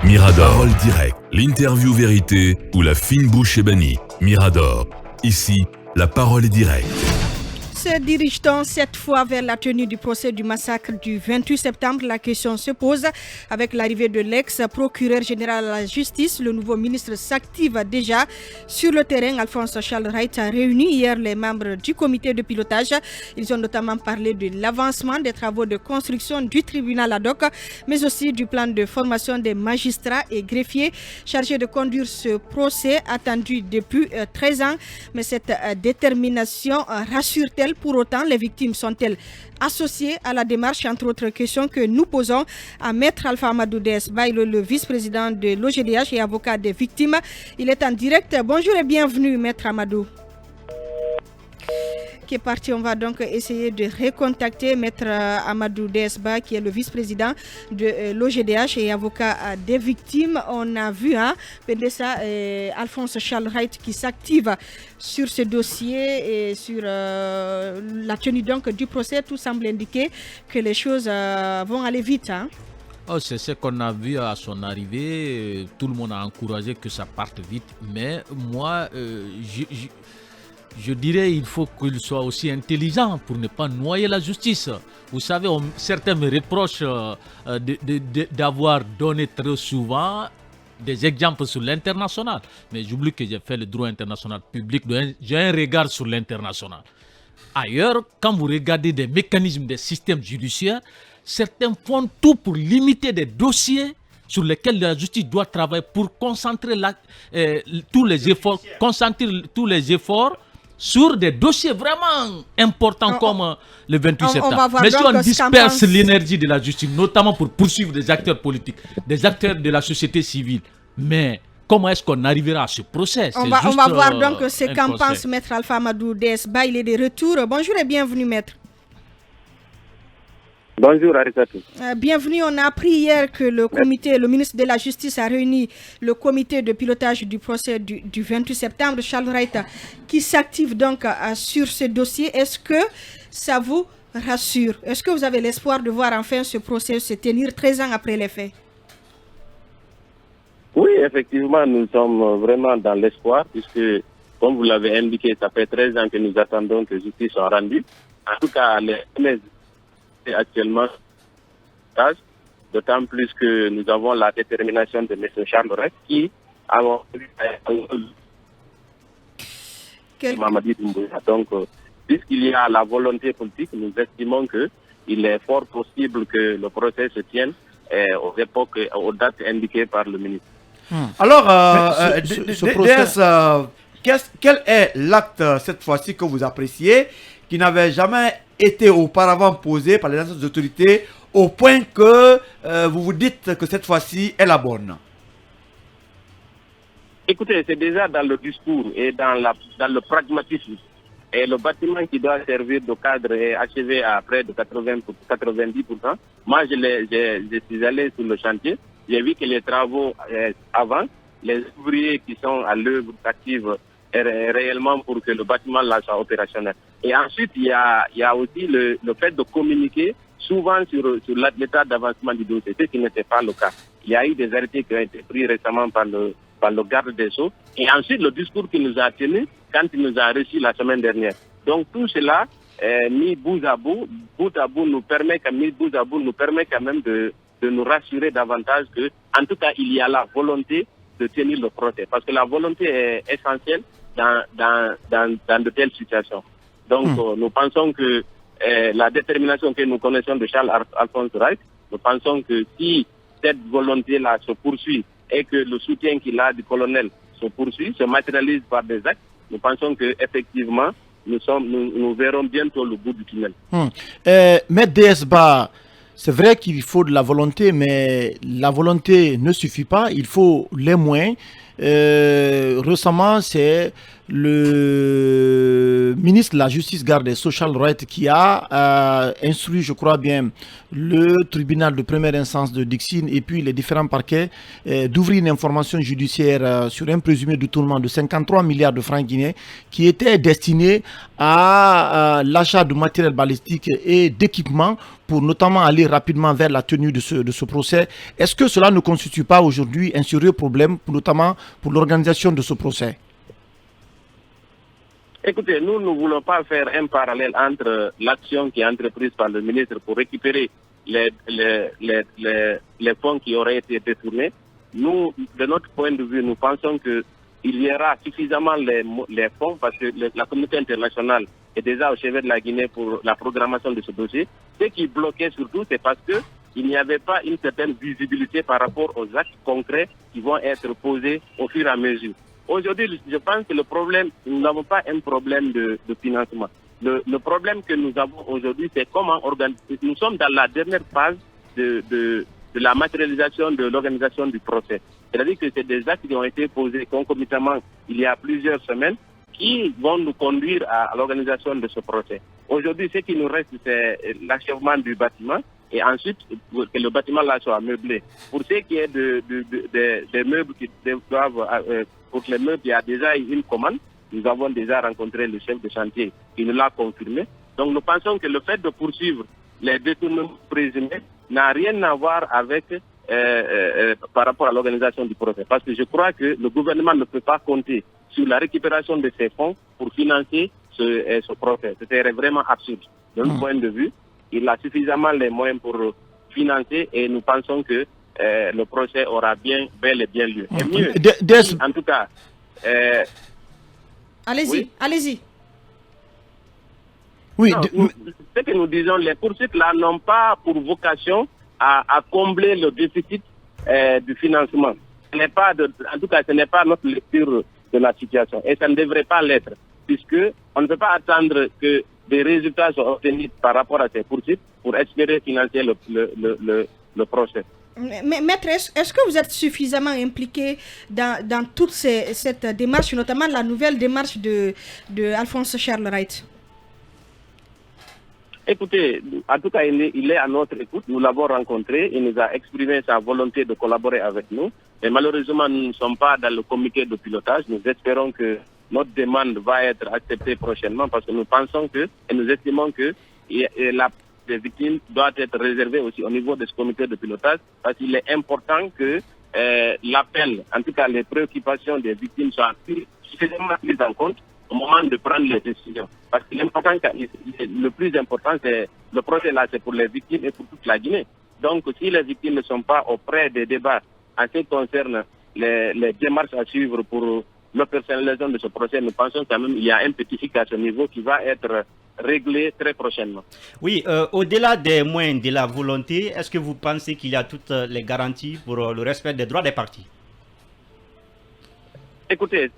Mirador, parole directe, l'interview vérité ou la fine bouche ébanie. Mirador, ici, la parole est directe. Se dirige-t-on cette fois vers la tenue du procès du massacre du 28 septembre? La question se pose avec l'arrivée de l'ex-procureur général à la justice. Le nouveau ministre s'active déjà sur le terrain. Alphonse Charles Wright a réuni hier les membres du comité de pilotage. Ils ont notamment parlé de l'avancement des travaux de construction du tribunal ad hoc, mais aussi du plan de formation des magistrats et greffiers chargés de conduire ce procès attendu depuis 13 ans. Mais cette détermination rassure-t-elle? Pour autant, les victimes sont-elles associées à la démarche? Entre autres questions que nous posons à Maître Alpha Amadou Desba, le vice-président de l'OGDH et avocat des victimes. Il est en direct. Bonjour et bienvenue, Maître Amadou. Qui est parti, on va donc essayer de recontacter Maître Amadou Desba, qui est le vice-président de l'OGDH et avocat des victimes. On a vu Pendessa Alphonse Charles Wright qui s'active sur ce dossier et sur la tenue donc du procès. Tout semble indiquer que les choses vont aller vite. Oh, c'est ce qu'on a vu à son arrivée. Tout le monde a encouragé que ça parte vite. Mais moi, je dirais qu'il faut qu'il soit aussi intelligent pour ne pas noyer la justice. Vous savez, certains me reprochent d'avoir donné trop souvent des exemples sur l'international. Mais j'oublie que j'ai fait le droit international public, j'ai un regard sur l'international. Ailleurs, quand vous regardez des mécanismes des systèmes judiciaires, certains font tout pour limiter des dossiers sur lesquels la justice doit travailler pour concentrer tous les efforts sur des dossiers vraiment importants comme le 28 septembre. Mais si on disperse l'énergie de la justice, notamment pour poursuivre des acteurs politiques, des acteurs de la société civile, mais comment est-ce qu'on arrivera à ce procès? On va voir donc ce qu'en pense Maître Alpha Amadou Desba. Il est de retour. Bonjour et bienvenue, Maître. Bonjour Arisatou. Bienvenue. On a appris hier que le ministre de la Justice a réuni le comité de pilotage du procès du 28 septembre, Charles Wright, qui s'active donc sur ce dossier. Est-ce que ça vous rassure? Est-ce que vous avez l'espoir de voir enfin ce procès se tenir 13 ans après les faits? Oui, effectivement, nous sommes vraiment dans l'espoir, puisque, comme vous l'avez indiqué, ça fait 13 ans que nous attendons que justice soit rendue. En tout cas, les actuellement, d'autant plus que nous avons la détermination de M. Charles Wright qui a Mamadi Doumbouya. Donc, puisqu'il y a la volonté politique, nous estimons qu'il est fort possible que le procès se tienne aux dates indiquées par le ministre. Alors, quel est l'acte cette fois-ci que vous appréciez, qui n'avait jamais été auparavant posé par les autorités, au point que vous vous dites que cette fois-ci est la bonne? Écoutez, c'est déjà dans le discours et dans le pragmatisme. Et le bâtiment qui doit servir de cadre est achevé à près de 90%. Moi, je suis allé sur le chantier. J'ai vu que les travaux avancent. Les ouvriers qui sont à l'œuvre active réellement pour que le bâtiment là soit opérationnel. Et ensuite, il y a aussi le fait de communiquer souvent sur l'état d'avancement du dossier, ce qui n'était pas le cas. Il y a eu des arrêtés qui ont été pris récemment par le garde des Sceaux. Et ensuite, le discours qu'il nous a tenu quand il nous a reçus la semaine dernière. Donc tout cela, mis bout à bout nous permet quand même de nous rassurer davantage que, en tout cas, il y a la volonté de tenir le procès. Parce que la volonté est essentielle dans de telles situations. Donc, nous pensons que la détermination que nous connaissons de Charles Alphonse Wright, nous pensons que si cette volonté-là se poursuit et que le soutien qu'il a du colonel se poursuit, se matérialise par des actes, nous pensons qu'effectivement, nous verrons bientôt le bout du tunnel. Mais Desba, c'est vrai qu'il faut de la volonté, mais la volonté ne suffit pas. Il faut les moyens. récemment, c'est le ministre de la Justice, Garde et Social Rights qui a instruit, je crois bien, le tribunal de première instance de Dixine et puis les différents parquets d'ouvrir une information judiciaire sur un présumé détournement de 53 milliards de francs guinéens qui était destiné à l'achat de matériel balistique et d'équipement pour notamment aller rapidement vers la tenue de ce procès. Est-ce que cela ne constitue pas aujourd'hui un sérieux problème, notamment pour l'organisation de ce procès? Écoutez, nous ne voulons pas faire un parallèle entre l'action qui est entreprise par le ministre pour récupérer les fonds qui auraient été détournés. Nous, de notre point de vue, nous pensons qu'il y aura suffisamment les fonds parce que la communauté internationale est déjà au chevet de la Guinée pour la programmation de ce dossier. Ce qui bloquait surtout, c'est parce qu'il n'y avait pas une certaine visibilité par rapport aux actes concrets qui vont être posés au fur et à mesure. Aujourd'hui, je pense que le problème, nous n'avons pas un problème de financement. Le problème que nous avons aujourd'hui, c'est comment organiser. Nous sommes dans la dernière phase de la matérialisation de l'organisation du procès. C'est-à-dire que c'est des actes qui ont été posés concomitamment il y a plusieurs semaines qui vont nous conduire à l'organisation de ce procès. Aujourd'hui, ce qui nous reste, c'est l'achèvement du bâtiment et ensuite que le bâtiment là soit meublé. Pour ce qui est des meubles qui doivent... pour les meubles, il y a déjà une commande. Nous avons déjà rencontré le chef de chantier qui nous l'a confirmé. Donc nous pensons que le fait de poursuivre les détournements présumés n'a rien à voir avec par rapport à l'organisation du procès. Parce que je crois que le gouvernement ne peut pas compter sur la récupération de ces fonds pour financer ce procès. Ce serait vraiment absurde. De notre point de vue, il a suffisamment les moyens pour financer et nous pensons que le procès aura bel et bien lieu. Et mieux, en tout cas... allez-y, oui? Allez-y. Oui, non, ce que nous disons, les poursuites là n'ont pas pour vocation à combler le déficit du financement. En tout cas, ce n'est pas notre lecture de la situation et ça ne devrait pas l'être, puisque on ne peut pas attendre que des résultats soient obtenus par rapport à ces poursuites pour espérer financer le procès. Mais maître, est-ce que vous êtes suffisamment impliqué dans toute cette démarche, notamment la nouvelle démarche de Alphonse Charles Wright? Écoutez, en tout cas, il est à notre écoute. Nous l'avons rencontré. Il nous a exprimé sa volonté de collaborer avec nous. Mais malheureusement, nous ne sommes pas dans le comité de pilotage. Nous espérons que notre demande va être acceptée prochainement parce que nous pensons et nous estimons que les victimes doivent être réservées aussi au niveau de ce comité de pilotage parce qu'il est important que l'appel, en tout cas les préoccupations des victimes soient suffisamment prises en compte au moment de prendre les décisions. Parce que le plus important, c'est le procès là, c'est pour les victimes et pour toute la Guinée. Donc, si les victimes ne sont pas auprès des débats en ce qui concerne les démarches à suivre pour l'opérationnalisation de ce procès, nous pensons quand même qu'il y a un petit hic à ce niveau qui va être réglé très prochainement. Oui, au-delà des moyens de la volonté, est-ce que vous pensez qu'il y a toutes les garanties pour le respect des droits des parties? Écoutez,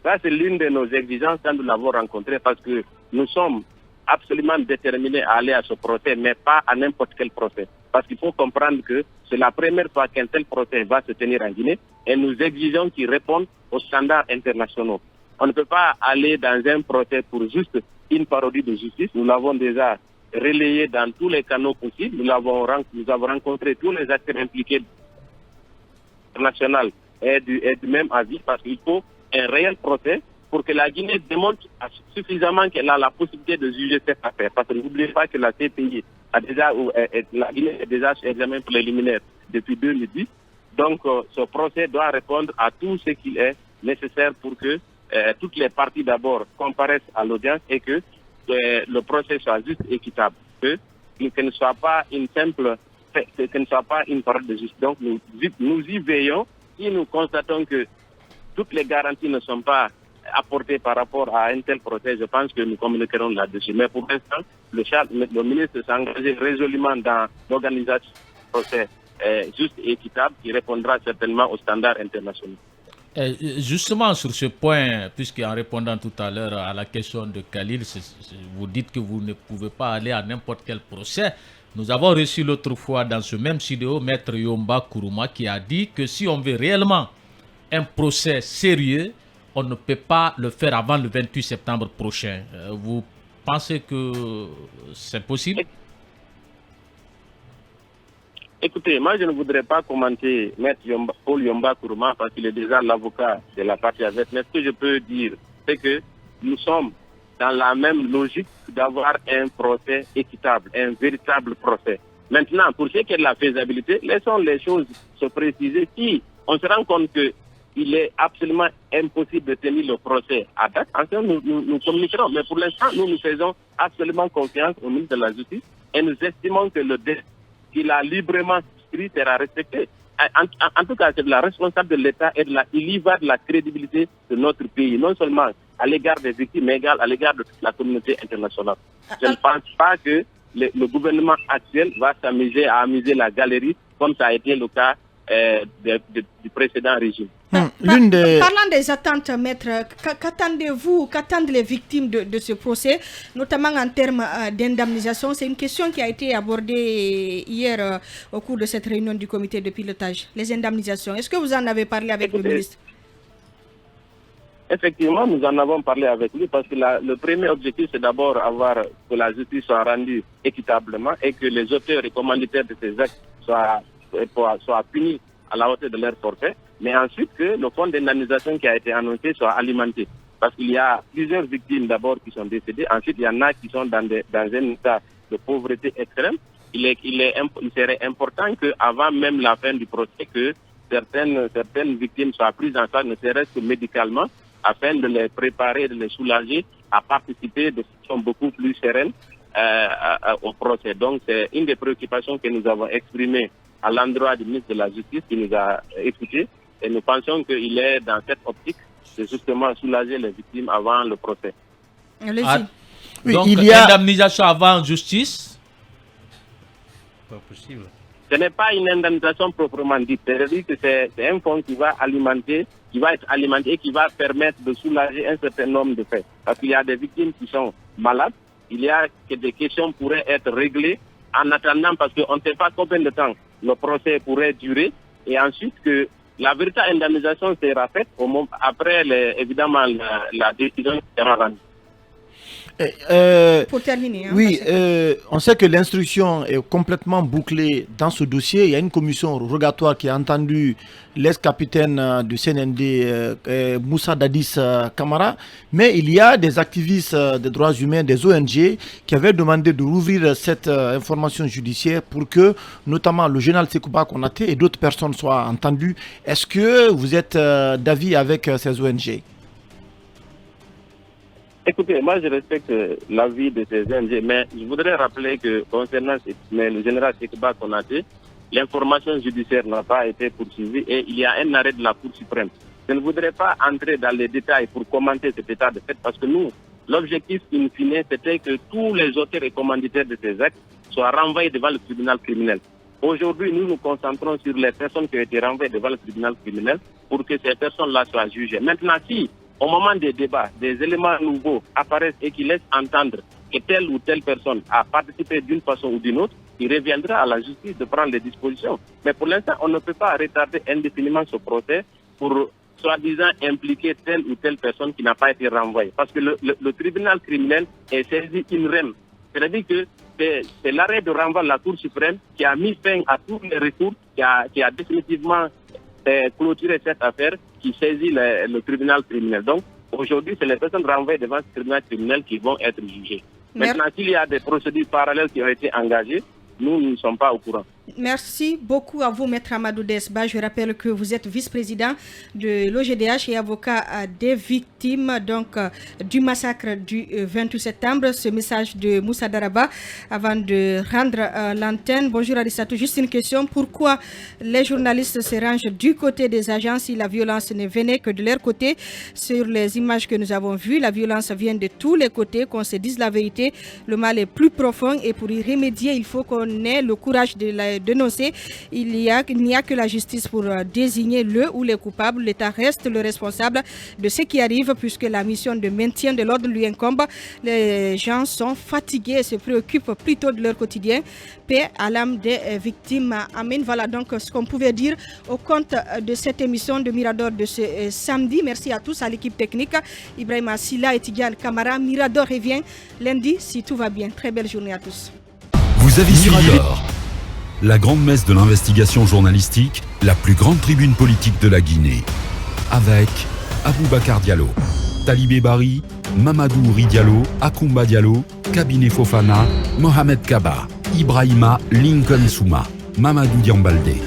ça c'est l'une de nos exigences quand nous l'avons rencontré parce que nous sommes absolument déterminés à aller à ce procès, mais pas à n'importe quel procès. Parce qu'il faut comprendre que c'est la première fois qu'un tel procès va se tenir en Guinée et nous exigeons qu'il réponde aux standards internationaux. On ne peut pas aller dans un procès pour juste une parodie de justice. Nous l'avons déjà relayé dans tous les canaux possibles. Nous avons rencontré tous les acteurs impliqués internationaux et du même avis parce qu'il faut un réel procès pour que la Guinée démontre suffisamment qu'elle a la possibilité de juger cette affaire. Parce que n'oubliez pas que la CPI la Guinée est déjà sur examen préliminaire depuis 2010. Donc ce procès doit répondre à tout ce qu'il est nécessaire pour que toutes les parties d'abord comparaissent à l'audience et que le procès soit juste équitable. Que ne soit pas une simple, que ne soit pas une parole de justice. Donc nous y veillons. Si nous constatons que toutes les garanties ne sont pas apportées par rapport à un tel procès, je pense que nous communiquerons là-dessus. Mais pour l'instant, le ministre s'est engagé résolument dans l'organisation du procès juste et équitable qui répondra certainement aux standards internationaux. Justement sur ce point, puisqu'en répondant tout à l'heure à la question de Khalil, vous dites que vous ne pouvez pas aller à n'importe quel procès. Nous avons reçu l'autre fois dans ce même studio Maître Yomba Kourouma qui a dit que si on veut réellement un procès sérieux, on ne peut pas le faire avant le 28 septembre prochain. Vous pensez que c'est possible? Écoutez, moi je ne voudrais pas commenter Maître Paul Yomba Kourouma parce qu'il est déjà l'avocat de la partie adverse. Mais ce que je peux dire, c'est que nous sommes dans la même logique d'avoir un procès équitable, un véritable procès. Maintenant, pour ce qui est de la faisabilité, laissons les choses se préciser. Si on se rend compte qu'il est absolument impossible de tenir le procès à date, ensuite nous communiquerons. Mais pour l'instant, nous faisons absolument confiance au ministre de la Justice et nous estimons que le délai qu'il a librement souscrit sera respecté. En tout cas, c'est de la responsabilité de l'État et il y va de la crédibilité de notre pays, non seulement à l'égard des victimes, mais également à l'égard de la communauté internationale. Je ne pense pas que le gouvernement actuel va s'amuser à amuser la galerie comme ça a été le cas du précédent régime. Parlant des attentes, maître, qu'attendent les victimes de ce procès, notamment en termes d'indemnisation? C'est une question qui a été abordée hier au cours de cette réunion du comité de pilotage. Les indemnisations, est-ce que vous en avez parlé avec le ministre? Effectivement, nous en avons parlé avec lui parce que le premier objectif, c'est d'abord que la justice soit rendue équitablement et que les auteurs et commanditaires de ces actes soient punis à la hauteur de leur forfait, mais ensuite que le fonds d'indemnisation qui a été annoncé soit alimenté. Parce qu'il y a plusieurs victimes d'abord qui sont décédées, ensuite il y en a qui sont dans un état de pauvreté extrême. Il serait important qu'avant même la fin du procès, que certaines victimes soient prises en charge, ne serait-ce que médicalement, afin de les préparer, de les soulager à participer de façon beaucoup plus sereine au procès. Donc c'est une des préoccupations que nous avons exprimées à l'endroit du ministre de la Justice qui nous a écoutés, et nous pensons qu'il est dans cette optique de justement soulager les victimes avant le procès. Donc il y a indemnisation avant justice? Pas possible. Ce n'est pas une indemnisation proprement dite, c'est-à-dire que c'est un fonds qui va être alimenté et qui va permettre de soulager un certain nombre de faits. Parce qu'il y a des victimes qui sont malades, il y a que des questions pourraient être réglées en attendant, parce qu'on ne sait pas combien de temps le procès pourrait durer, et ensuite que la véritable indemnisation sera faite après évidemment la décision qui sera rendue. Pour terminer. Oui, on sait que l'instruction est complètement bouclée dans ce dossier. Il y a une commission rogatoire qui a entendu l'ex-capitaine du CNND, Moussa Dadis Kamara, mais il y a des activistes des droits humains, des ONG, qui avaient demandé de rouvrir cette information judiciaire pour que, notamment le général Sekouba Konaté et d'autres personnes soient entendues. Est-ce que vous êtes d'avis avec ces ONG? Écoutez, moi je respecte l'avis de ces ONG, mais je voudrais rappeler que concernant le général Sekouba Konaté, l'information judiciaire n'a pas été poursuivie et il y a un arrêt de la Cour suprême. Je ne voudrais pas entrer dans les détails pour commenter cet état de fait parce que nous, l'objectif in fine, c'était que tous les auteurs et commanditaires de ces actes soient renvoyés devant le tribunal criminel. Aujourd'hui, nous nous concentrons sur les personnes qui ont été renvoyées devant le tribunal criminel pour que ces personnes-là soient jugées. Maintenant, si au moment des débats, des éléments nouveaux apparaissent et qui laissent entendre que telle ou telle personne a participé d'une façon ou d'une autre, il reviendra à la justice de prendre les dispositions. Mais pour l'instant, on ne peut pas retarder indéfiniment ce procès pour soi-disant impliquer telle ou telle personne qui n'a pas été renvoyée. Parce que le tribunal criminel est saisi in rem. C'est-à-dire que c'est l'arrêt de renvoi de la Cour suprême qui a mis fin à tous les recours, qui a définitivement clôturer cette affaire qui saisit le tribunal criminel. Donc, aujourd'hui, c'est les personnes renvoyées devant ce tribunal criminel qui vont être jugées. Maintenant, s'il y a des procédures parallèles qui ont été engagées, nous ne sommes pas au courant. Merci beaucoup à vous, Maître Amadou Desba. Je rappelle que vous êtes vice-président de l'OGDH et avocat des victimes du massacre du 28 septembre. Ce message de Moussa Daraba avant de rendre l'antenne. Bonjour Arissatou, juste une question. Pourquoi les journalistes se rangent du côté des agents si la violence ne venait que de leur côté? Sur les images que nous avons vues, la violence vient de tous les côtés. Qu'on se dise la vérité, le mal est plus profond et pour y remédier, il faut qu'on ait le courage de dénoncé. Il n'y a que la justice pour désigner le ou les coupables. L'État reste le responsable de ce qui arrive puisque la mission de maintien de l'ordre lui incombe. Les gens sont fatigués et se préoccupent plutôt de leur quotidien. Paix à l'âme des victimes. Amen. Voilà donc ce qu'on pouvait dire au compte de cette émission de Mirador de ce samedi. Merci à tous, à l'équipe technique. Ibrahim Assila et Tidiane Kamara. Mirador revient lundi si tout va bien. Très belle journée à tous. Vous avez suivi Mirador, la grande messe de l'investigation journalistique, la plus grande tribune politique de la Guinée. Avec Aboubacar Diallo, Talibé Bari, Mamadou Ouri Diallo, Akoumba Diallo, Kabinet Fofana, Mohamed Kaba, Ibrahima Lincoln Souma, Mamadou Diambalde.